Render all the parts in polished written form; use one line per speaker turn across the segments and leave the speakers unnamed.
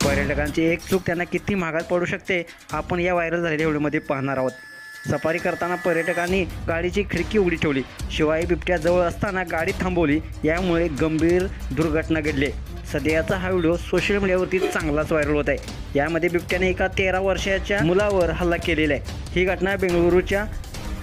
पर्यटकांची एक चूक त्यांना किती महागात पडू शकते आपण या व्हायरल झालेल्या व्हिडिओमध्ये पाहणार आहोत। सफारी करताना पर्यटकांनी गाडीची खिडकी उघडी ठेवली, शिवाय बिबट्या जवळ असताना गाडी थांबवली, यामुळे गंभीर दुर्घटना घडली। सध्याचा हा व्हिडिओ सोशल मीडियावरती चांगलाच व्हायरल होत आहे। यामध्ये बिबट्याने एका 13 वर्षाच्या मुलावर हल्ला केलेला आहे। ही घटना बेंगळुरूच्या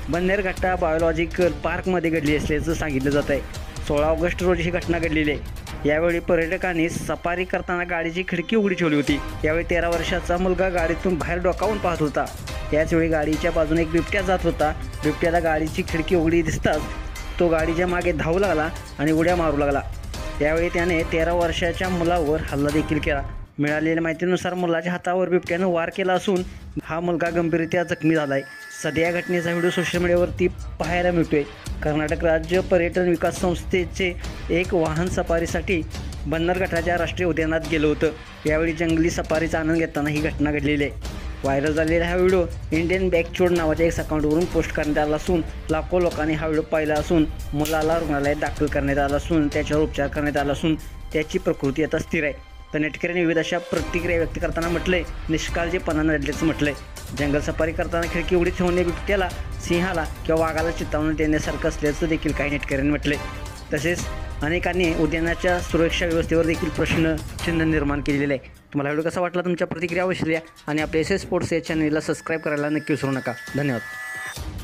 बन्नेरघट्टा बायोलॉजिकल पार्कमध्ये घडली असल्याचं सांगितलं जात आहे। 16 ऑगस्ट रोजी ही घटना घडलेली आहे। यावेळी पर्यटकांनी सफारी करताना गाडीची खिडकी उघडी ठेवली होती। यावेळी 13 वर्षाचा मुलगा गाडीतून बाहेर डोकावून पाहत होता। याचवेळी गाडीच्या बाजूने एक बिबट्या जात होता। बिबट्याला गाडीची खिडकी उघडी दिसताच तो गाडीच्या मागे धावू लागला आणि उड्या मारू लागला। यावेळी त्याने 13 वर्षाच्या मुलावर हल्ला देखील केला। मिळालेल्या माहितीनुसार मुलाच्या हातावर बिबट्यानं वार केला असून हा मुलगा गंभीररित्या जखमी झाला आहे। सध्या या घटनेचा व्हिडिओ सोशल मीडियावरती पाहायला मिळतोय। कर्नाटक राज्य पर्यटन विकास संस्थेचे एक वाहन सफारीसाठी बन्नेरघट्टाच्या राष्ट्रीय उद्यानात गेलं होतं। यावेळी जंगली सफारीचा आनंद घेताना ही घटना घडलेली आहे। व्हायरल झालेला हा व्हिडिओ इंडियन बॅकचोड नावाच्या एक अकाउंटवरून पोस्ट करण्यात आला असून लाखो लोकांनी हा व्हिडिओ पाहिला असून मुलाला रुग्णालयात दाखल करण्यात आला असून त्याच्यावर उपचार करण्यात आला असून त्याची प्रकृती आता स्थिर आहे। तर नेटकऱ्यांनी विविध अशा प्रतिक्रिया व्यक्त करताना म्हटलंय, निष्काळजीपणानं रडल्याचं म्हटलंय। जंगल सफारी करताना खिडकी उघडी ठेवणे बिबट्याला, सिंहाला किंवा वाघाला चेतावणी देण्यासारखं असल्याचं देखील काही नेटकऱ्यांनी म्हटलंय। तसेच अनेकांनी उद्यानाच्या सुरक्षा व्यवस्थेवर देखील प्रश्नचिन्ह निर्माण केलेले आहे। तुम्हाला व्हिडिओ कसा वाटला, तुमच्या प्रतिक्रिया अवश्य द्या आणि आपल्या SS स्पोर्ट्स या चॅनलला सबस्क्राईब करायला नक्की विसरू नका। धन्यवाद।